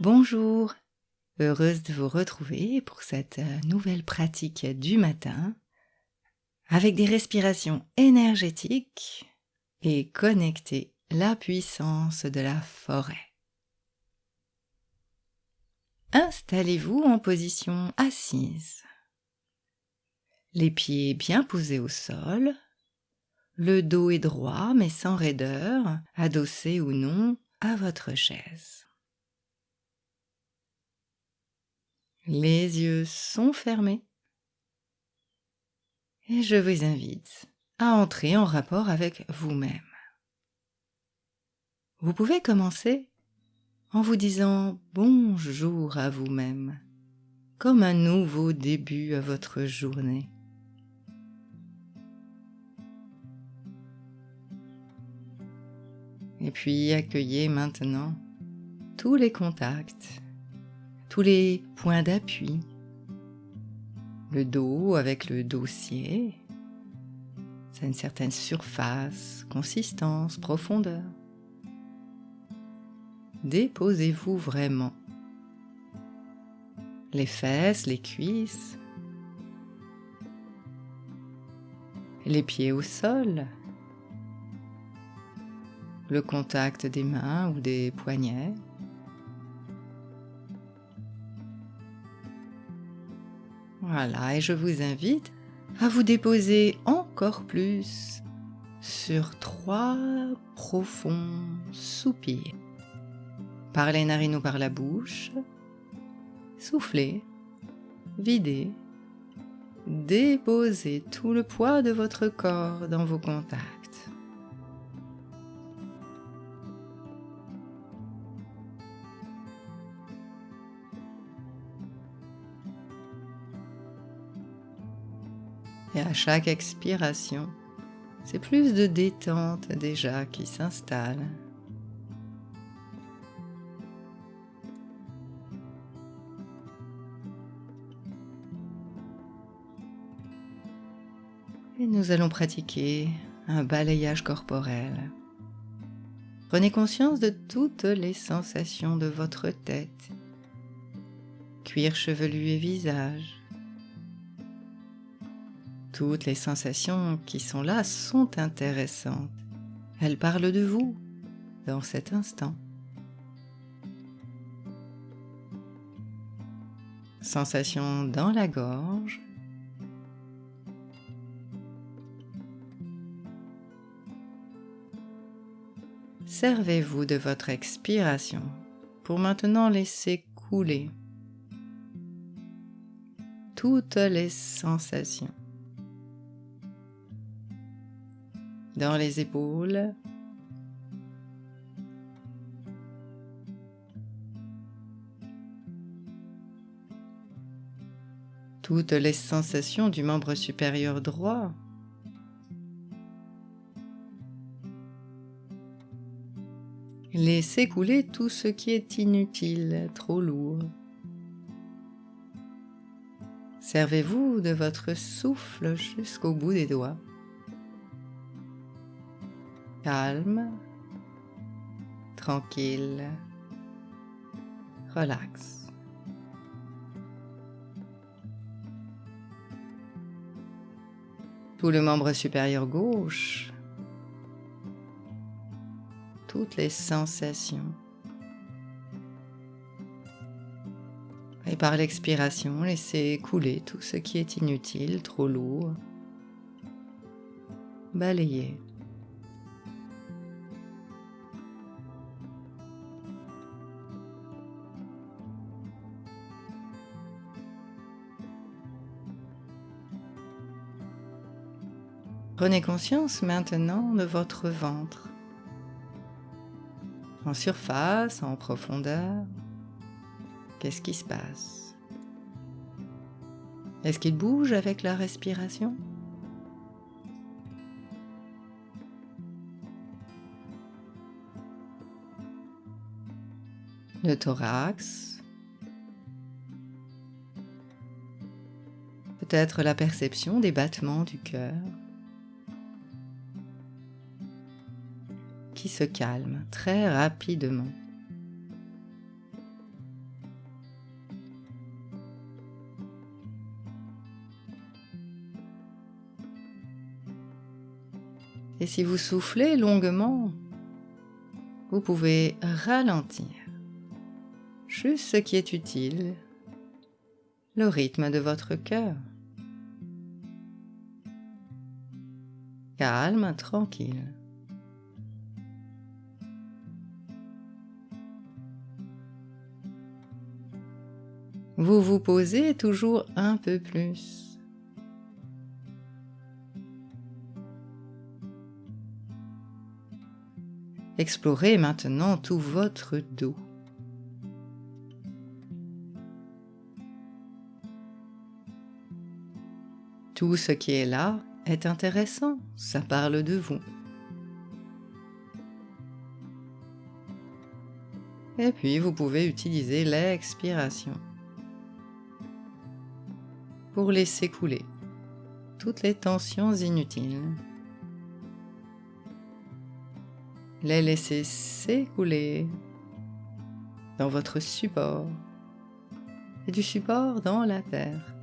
Bonjour, heureuse de vous retrouver pour cette nouvelle pratique du matin avec des respirations énergétiques et connecter la puissance de la forêt. Installez-vous en position assise, les pieds bien posés au sol, le dos est droit mais sans raideur, adossé ou non à votre chaise. Les yeux sont fermés et je vous invite à entrer en rapport avec vous-même. Vous pouvez commencer en vous disant bonjour à vous-même, comme un nouveau début à votre journée. Et puis accueillez maintenant tous les contacts, tous les points d'appui, le dos avec le dossier, ça a une certaine surface, consistance, profondeur. Déposez-vous vraiment. Les fesses, les cuisses, les pieds au sol, le contact des mains ou des poignets. Voilà, et je vous invite à vous déposer encore plus sur 3 profonds soupirs. Par les narines ou par la bouche, soufflez, videz, déposez tout le poids de votre corps dans vos contacts. Et à chaque expiration, c'est plus de détente déjà qui s'installe. Et nous allons pratiquer un balayage corporel. Prenez conscience de toutes les sensations de votre tête, cuir chevelu et visage. Toutes les sensations qui sont là sont intéressantes. Elles parlent de vous dans cet instant. Sensations dans la gorge. Servez-vous de votre expiration pour maintenant laisser couler toutes les sensations dans les épaules, toutes les sensations du membre supérieur droit, laissez couler tout ce qui est inutile, trop lourd. Servez-vous de votre souffle jusqu'au bout des doigts. Calme, tranquille, relax. Tout le membre supérieur gauche, toutes les sensations. Et par l'expiration, laissez couler tout ce qui est inutile, trop lourd. Balayez. Prenez conscience maintenant de votre ventre, en surface, en profondeur. Qu'est-ce qui se passe? Est-ce qu'il bouge avec la respiration? Le thorax, peut-être la perception des battements du cœur qui se calment très rapidement. Et si vous soufflez longuement, vous pouvez ralentir, juste ce qui est utile, le rythme de votre cœur. Calme, tranquille. Vous vous posez toujours un peu plus. Explorez maintenant tout votre dos. Tout ce qui est là est intéressant, ça parle de vous. Et puis vous pouvez utiliser l'expiration pour laisser couler toutes les tensions inutiles. Les laisser s'écouler dans votre support et du support dans la terre.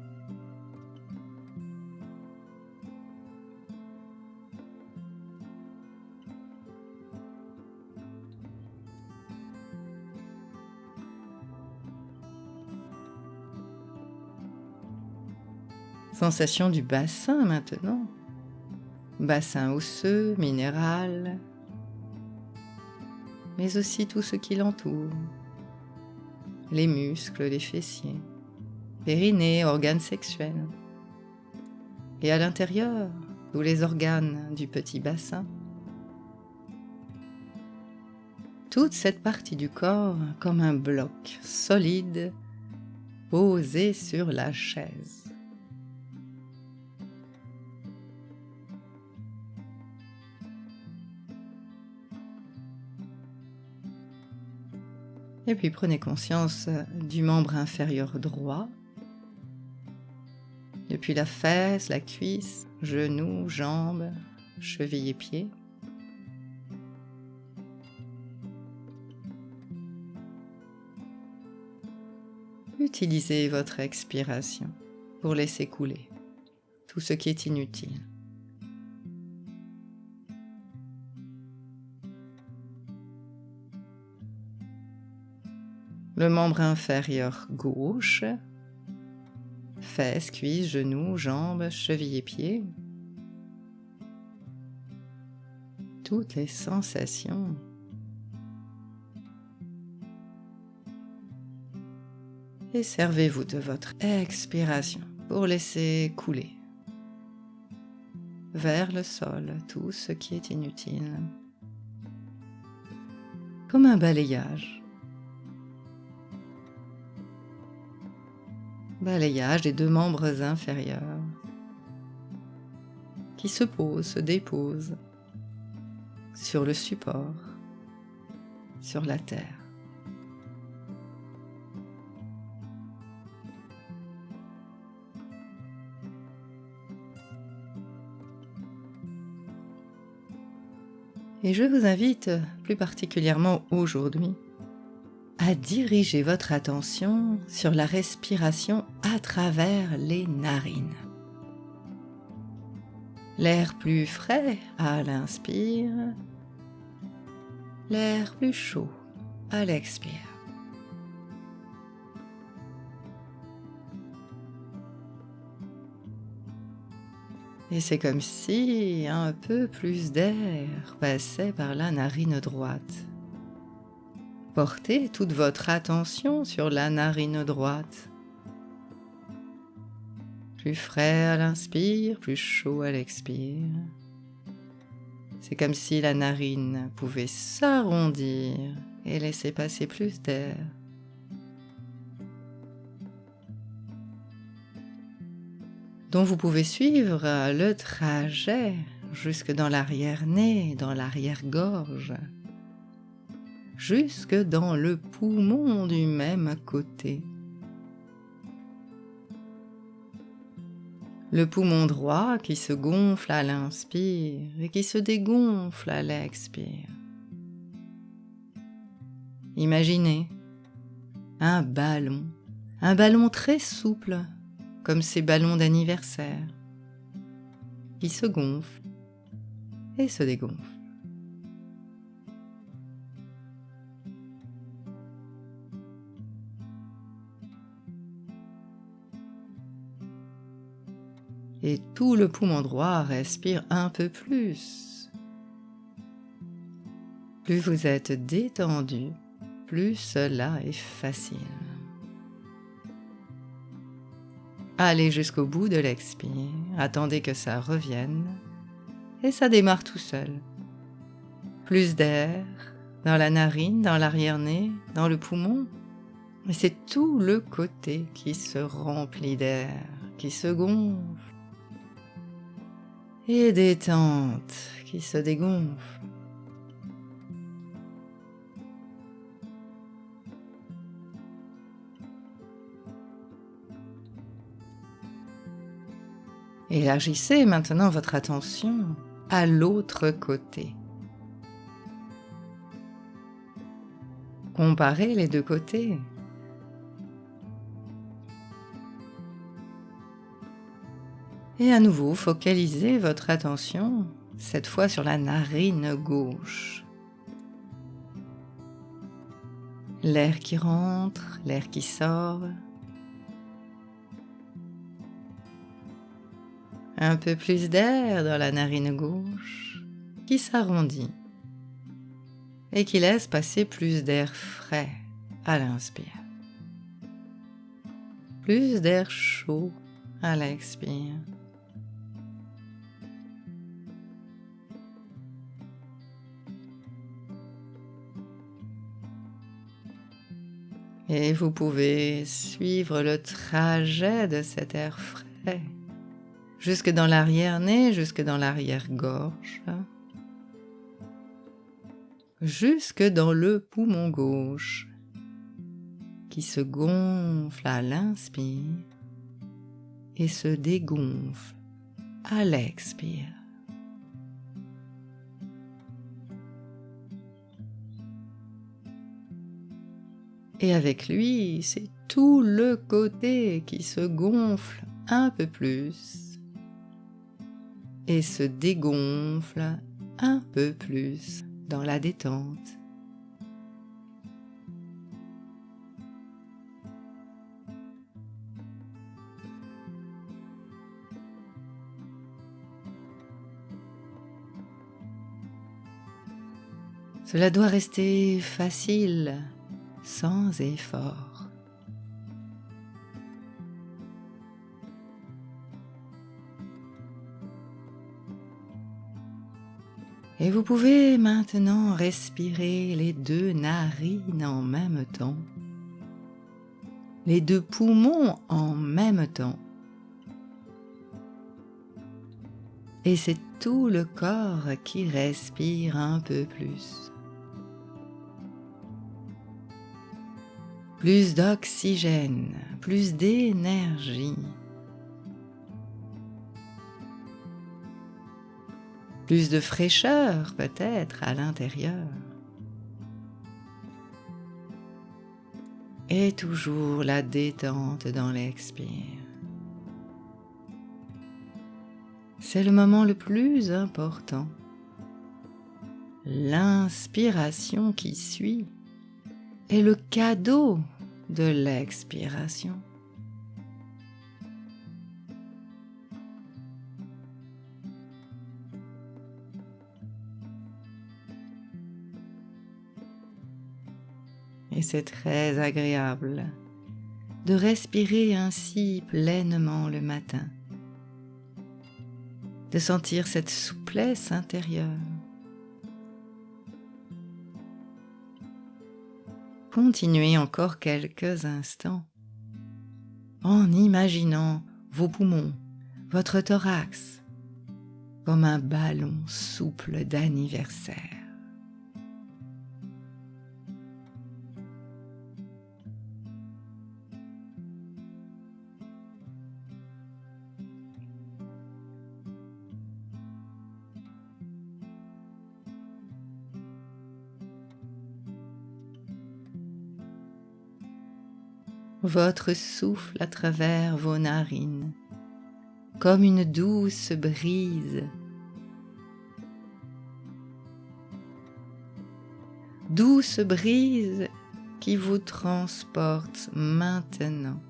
Sensation du bassin maintenant. Bassin osseux, minéral, mais aussi tout ce qui l'entoure. Les muscles, les fessiers, périnée, organes sexuels. Et à l'intérieur, tous les organes du petit bassin. Toute cette partie du corps comme un bloc solide posé sur la chaise. Et puis prenez conscience du membre inférieur droit, depuis la fesse, la cuisse, genou, jambes, cheville et pieds. Utilisez votre expiration pour laisser couler tout ce qui est inutile. Le membre inférieur gauche, fesses, cuisses, genoux, jambes, chevilles et pieds. Toutes les sensations. Et servez-vous de votre expiration pour laisser couler vers le sol tout ce qui est inutile. Comme un balayage. Balayage des deux membres inférieurs qui se posent, se déposent sur le support, sur la terre. Et je vous invite plus particulièrement aujourd'hui à diriger votre attention sur la respiration à travers les narines. L'air plus frais à l'inspire, l'air plus chaud à l'expire. Et c'est comme si un peu plus d'air passait par la narine droite. Portez toute votre attention sur la narine droite. Plus frais à l'inspire, plus chaud à l'expire. C'est comme si la narine pouvait s'arrondir et laisser passer plus d'air. Dont vous pouvez suivre le trajet jusque dans l'arrière-nez, dans l'arrière-gorge, jusque dans le poumon du même côté. Le poumon droit qui se gonfle à l'inspire et qui se dégonfle à l'expire. Imaginez un ballon très souple, comme ces ballons d'anniversaire, qui se gonfle et se dégonfle. Et tout le poumon droit respire un peu plus. Plus vous êtes détendu, plus cela est facile. Allez jusqu'au bout de l'expire, attendez que ça revienne et ça démarre tout seul. Plus d'air dans la narine, dans l'arrière-nez, dans le poumon. Et c'est tout le côté qui se remplit d'air, qui se gonfle. Et détente qui se dégonfle. Élargissez maintenant votre attention à l'autre côté. Comparez les deux côtés. Et à nouveau, focalisez votre attention, cette fois sur la narine gauche. L'air qui rentre, l'air qui sort. Un peu plus d'air dans la narine gauche qui s'arrondit et qui laisse passer plus d'air frais à l'inspire. Plus d'air chaud à l'expire. Et vous pouvez suivre le trajet de cet air frais jusque dans l'arrière-nez, jusque dans l'arrière-gorge, jusque dans le poumon gauche qui se gonfle à l'inspire et se dégonfle à l'expire. Et avec lui, c'est tout le côté qui se gonfle un peu plus et se dégonfle un peu plus dans la détente. Cela doit rester facile, sans effort. Et vous pouvez maintenant respirer les deux narines en même temps, les deux poumons en même temps. Et c'est tout le corps qui respire un peu plus. Plus d'oxygène, plus d'énergie. Plus de fraîcheur peut-être à l'intérieur. Et toujours la détente dans l'expire. C'est le moment le plus important. L'inspiration qui suit est le cadeau de l'expiration. Et c'est très agréable de respirer ainsi pleinement le matin, de sentir cette souplesse intérieure. Continuez encore quelques instants en imaginant vos poumons, votre thorax, comme un ballon souple d'anniversaire. Votre souffle à travers vos narines, comme une douce brise, douce brise qui vous transporte maintenant,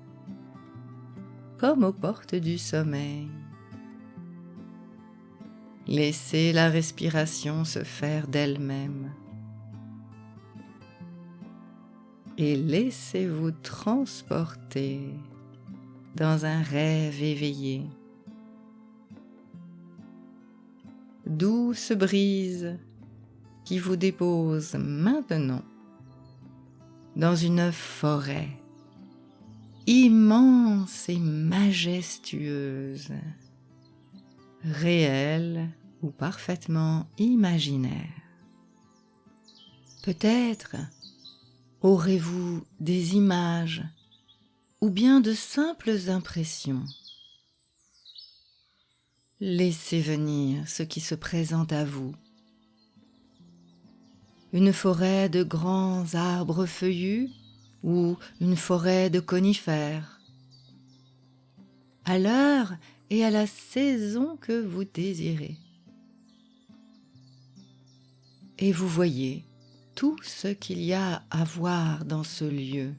comme aux portes du sommeil. Laissez la respiration se faire d'elle-même et laissez-vous transporter dans un rêve éveillé. Douce brise qui vous dépose maintenant dans une forêt immense et majestueuse, réelle ou parfaitement imaginaire. Peut-être aurez-vous des images ou bien de simples impressions. Laissez venir ce qui se présente à vous. Une forêt de grands arbres feuillus ou une forêt de conifères, à l'heure et à la saison que vous désirez. Et vous voyez tout ce qu'il y a à voir dans ce lieu.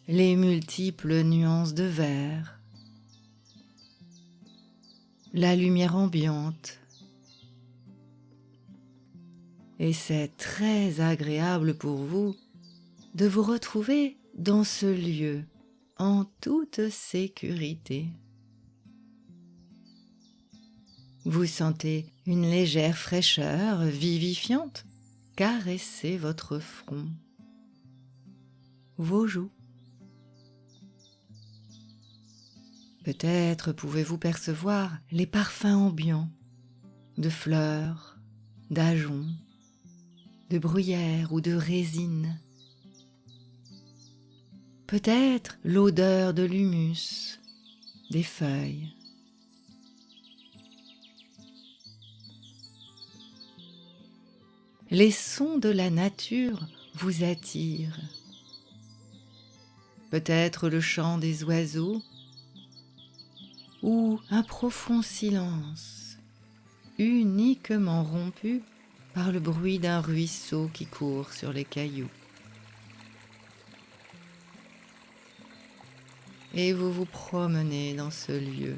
Les multiples nuances de vert, la lumière ambiante, et c'est très agréable pour vous de vous retrouver dans ce lieu en toute sécurité. Vous sentez une légère fraîcheur vivifiante caresser votre front, vos joues. Peut-être pouvez-vous percevoir les parfums ambiants de fleurs, d'ajoncs, de bruyère ou de résine. Peut-être l'odeur de l'humus, des feuilles. Les sons de la nature vous attirent. Peut-être le chant des oiseaux ou un profond silence, uniquement rompu par le bruit d'un ruisseau qui court sur les cailloux. Et vous vous promenez dans ce lieu.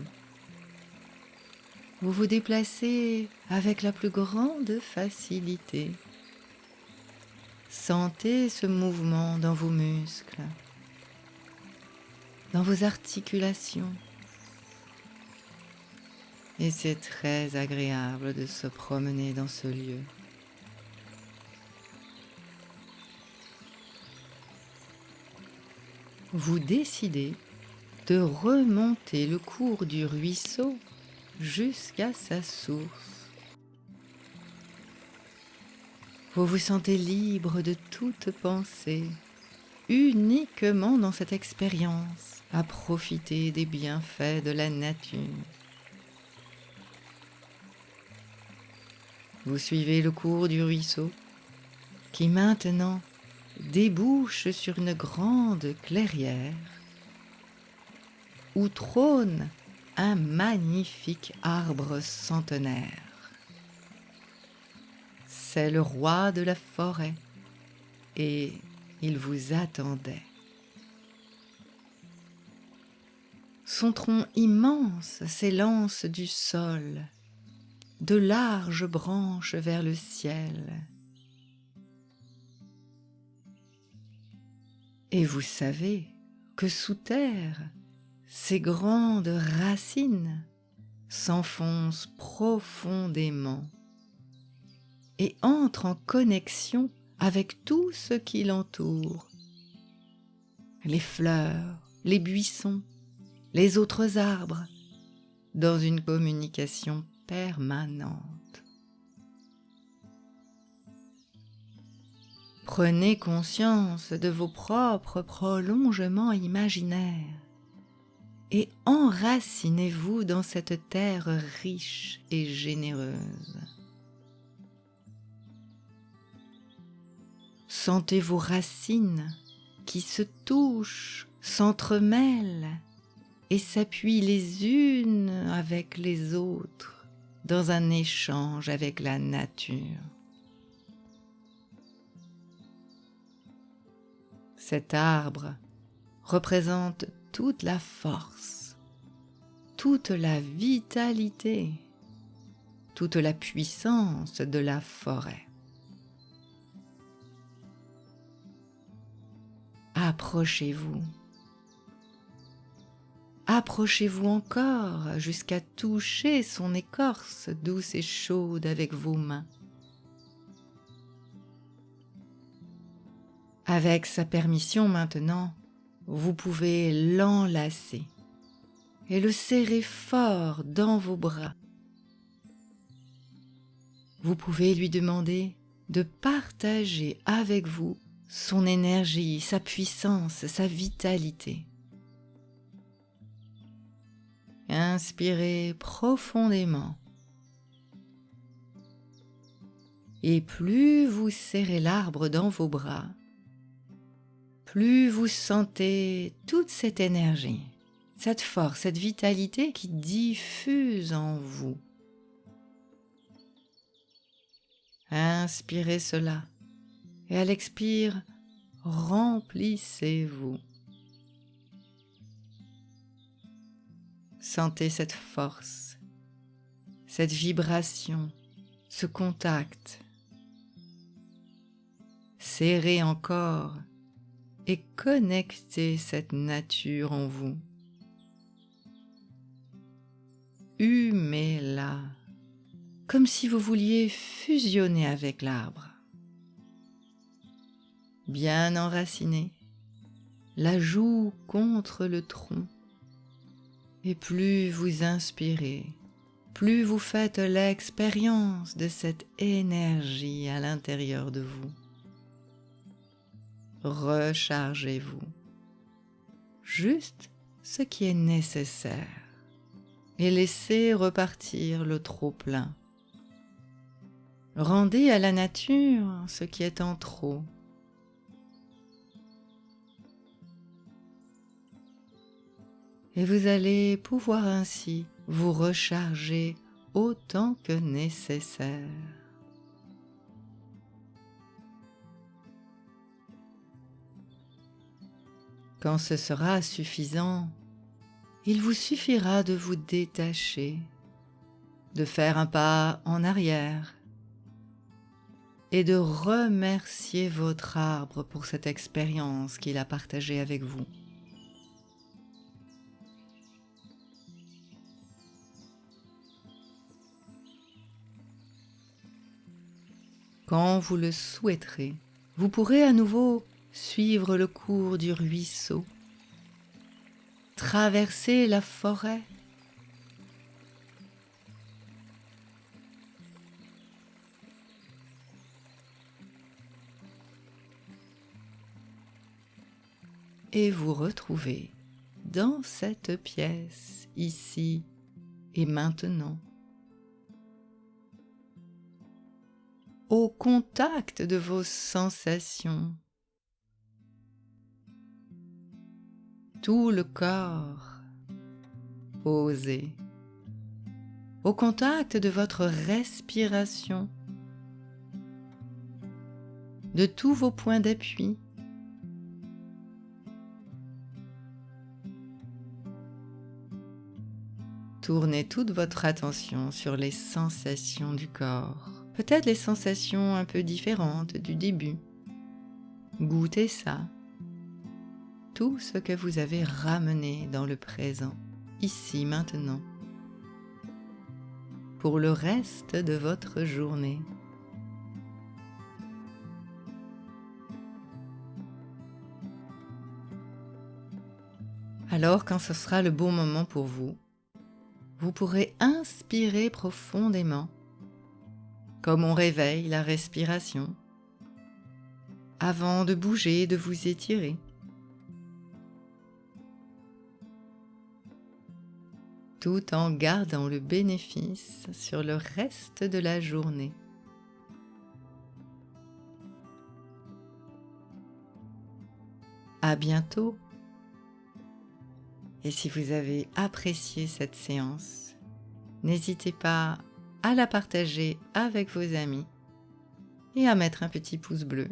Vous vous déplacez avec la plus grande facilité. Sentez ce mouvement dans vos muscles, dans vos articulations. Et c'est très agréable de se promener dans ce lieu. Vous décidez de remonter le cours du ruisseau jusqu'à sa source. Vous vous sentez libre de toute pensée, uniquement dans cette expérience, à profiter des bienfaits de la nature. Vous suivez le cours du ruisseau, qui maintenant débouche sur une grande clairière, où trône un magnifique arbre centenaire. C'est le roi de la forêt, et il vous attendait. Son tronc immense s'élance du sol, de larges branches vers le ciel. Et vous savez que sous terre, ses grandes racines s'enfoncent profondément et entrent en connexion avec tout ce qui l'entoure. Les fleurs, les buissons, les autres arbres, dans une communication permanente. Prenez conscience de vos propres prolongements imaginaires et enracinez-vous dans cette terre riche et généreuse. Sentez vos racines qui se touchent, s'entremêlent et s'appuient les unes avec les autres dans un échange avec la nature. Cet arbre représente toute la force, toute la vitalité, toute la puissance de la forêt. Approchez-vous. Approchez-vous encore jusqu'à toucher son écorce douce et chaude avec vos mains. Avec sa permission maintenant, vous pouvez l'enlacer et le serrer fort dans vos bras. Vous pouvez lui demander de partager avec vous son énergie, sa puissance, sa vitalité. Inspirez profondément. Et plus vous serrez l'arbre dans vos bras, plus vous sentez toute cette énergie, cette force, cette vitalité qui diffuse en vous. Inspirez cela et à l'expire, remplissez-vous. Sentez cette force, cette vibration, ce contact. Serrez encore et connectez cette nature en vous. Humez-la, comme si vous vouliez fusionner avec l'arbre. Bien enraciné, la joue contre le tronc. Et plus vous inspirez, plus vous faites l'expérience de cette énergie à l'intérieur de vous. Rechargez-vous, juste ce qui est nécessaire, et laissez repartir le trop-plein. Rendez à la nature ce qui est en trop. Et vous allez pouvoir ainsi vous recharger autant que nécessaire. Quand ce sera suffisant, il vous suffira de vous détacher, de faire un pas en arrière et de remercier votre arbre pour cette expérience qu'il a partagée avec vous. Quand vous le souhaiterez, vous pourrez à nouveau suivre le cours du ruisseau, traverser la forêt, et vous retrouver dans cette pièce, ici et maintenant. Au contact de vos sensations, tout le corps posé, au contact de votre respiration, de tous vos points d'appui, tournez toute votre attention sur les sensations du corps. Peut-être les sensations un peu différentes du début. Goûtez ça. Tout ce que vous avez ramené dans le présent, ici, maintenant, pour le reste de votre journée. Alors, quand ce sera le bon moment pour vous, vous pourrez inspirer profondément, comme on réveille la respiration, avant de bouger et de vous étirer. Tout en gardant le bénéfice sur le reste de la journée. À bientôt. Et si vous avez apprécié cette séance, n'hésitez pas à la partager avec vos amis et à mettre un petit pouce bleu